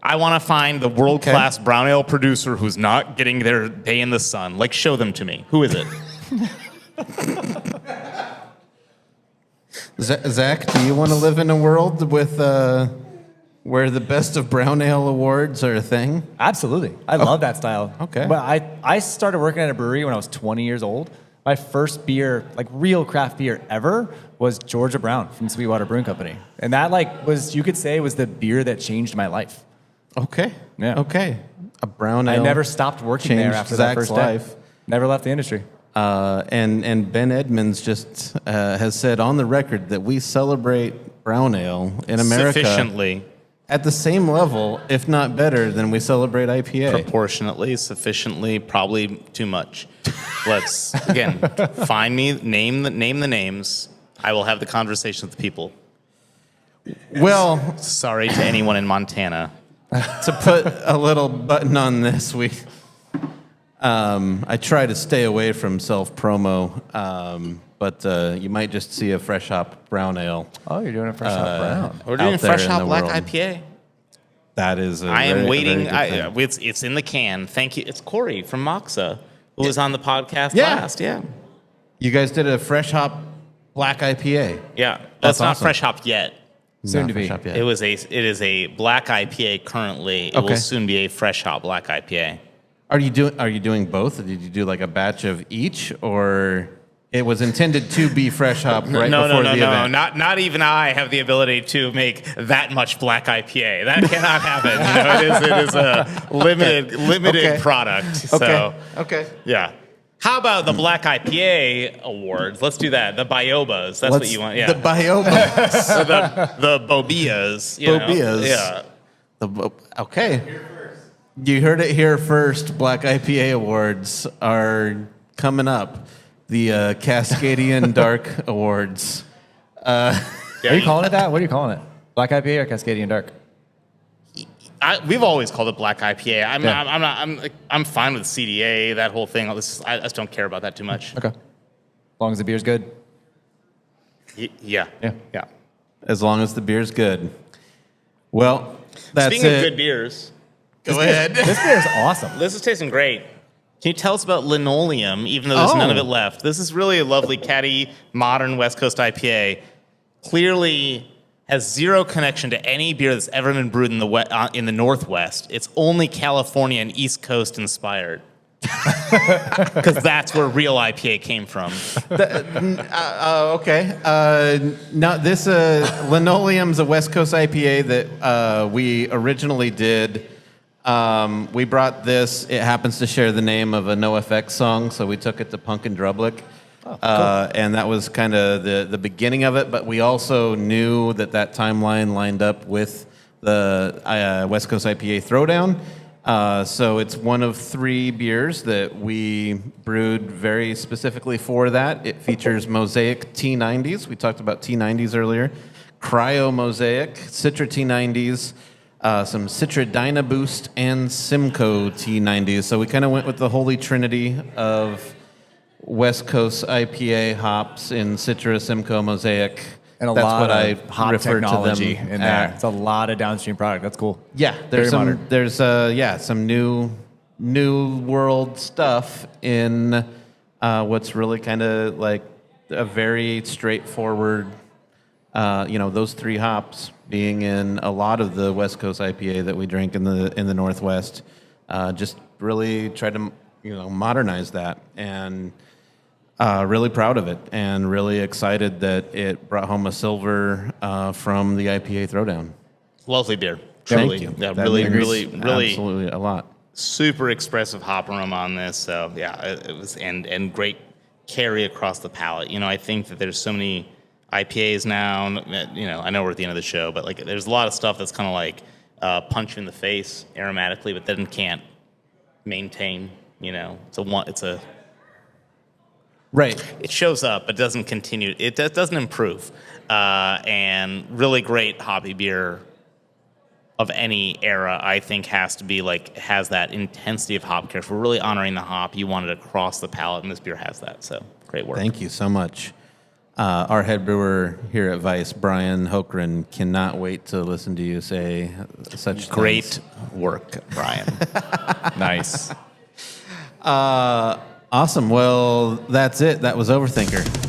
I want to find the world-class brown ale producer who's not getting their day in the sun. Like, show them to me. Who is it? Zach, do you want to live in a world with where the best of brown ale awards are a thing? Absolutely. I love that style. Okay. But I started working at a brewery when I was 20 years old. My first beer, like real craft beer ever, was Georgia Brown from Sweetwater Brewing Company. And that you could say was the beer that changed my life. Okay. Yeah. Okay. A brown ale. I never stopped working there changed after that Zach's first day. life. Never left the industry. And Ben Edmunds just has said on the record that we celebrate brown ale in America Sufficiently. at the same level, if not better, than we celebrate IPA. Proportionately, sufficiently, probably too much. Let's again find me, name the names. I will have the conversation with the people. Well, Sorry to anyone in Montana. to put a little button on this, I try to stay away from self-promo, but you might just see a fresh hop brown ale. Oh, you're doing a fresh hop brown. We're doing Out there fresh in hop the black world. IPA. That is I am waiting. Very good thing. It's in the can. Thank you. It's Corey from Moxa who was on the podcast Yeah. last. Yeah. You guys did a fresh hop black IPA. Yeah. That's That's not awesome. fresh hop yet. Soon Not to be. fresh hop yet. It is a black IPA currently. It Okay. will soon be a fresh hop black IPA. Are you doing both? Or did you do like a batch of each, or it was intended to be fresh hop right before the event? Not even I have the ability to make that much black IPA. That cannot happen. You know, it is a limited Okay. product. So Okay. yeah. How about the Black IPA Awards? Let's do that. The Biobas. That's what you want. Yeah. The Bioba. the Bobias. You know. Bobias. Yeah. Okay. You heard it here first. Black IPA Awards are coming up. The Cascadian Dark Awards. Are you calling it that? What are you calling it? Black IPA or Cascadian Dark? We've always called it Black IPA. Yeah. I'm fine with CDA, that whole thing. I just don't care about that too much. Okay. As long as the beer's good. Yeah. Yeah. As long as the beer's good. Well, that's Speaking it. of good beers, Go ahead. This beer is awesome. this is tasting great. Can you tell us about Linoleum, even though there's none of it left? This is really a lovely, catty, modern West Coast IPA. Clearly has zero connection to any beer that's ever been brewed in the Northwest. It's only California and East Coast inspired. Because that's where real IPA came from. Okay. Now this Linoleum's a West Coast IPA that we originally did. We brought this. It happens to share the name of a NoFX song, so we took it to Punk and Drublick. And that was kind of the beginning of it, but we also knew that timeline lined up with the West Coast IPA Throwdown. So it's one of 3 beers that we brewed very specifically for that. It features Mosaic T90s. We talked about T90s earlier. Cryo Mosaic, Citra T90s, some Citra Dynaboost, and Simcoe T90s. So we kind of went with the holy trinity of West Coast IPA hops in Citra, Simcoe, Mosaic. And a That's lot what of I hop refer technology to them in there. at. It's a lot of downstream product. That's cool. Yeah, Very modern. there's some new world stuff in what's really kind of like a very straightforward. Those 3 hops being in a lot of the West Coast IPA that we drink in the Northwest. Just really tried to modernize that, and really proud of it, and really excited that it brought home a silver from the IPA Throwdown. Lovely beer. Thank Truly. you. Yeah, That really, means really, really absolutely a lot. super expressive hop aroma on this. So yeah, it was and great carry across the palate. I think that there's so many IPAs now. I know we're at the end of the show, but like there's a lot of stuff that's kind of like punch you in the face aromatically, but then can't maintain. It's a Right. It shows up, but doesn't continue. It doesn't improve. And really great hoppy beer of any era, I think, has to be has that intensity of hop character. We're really honoring the hop. You want it across the palate, and this beer has that. So great work. Thank you so much. Our head brewer here at Vice, Brian Hochran, cannot wait to listen to you say such Great things. work, Brian. Nice. Awesome. Well, that's it. That was Overthinkr.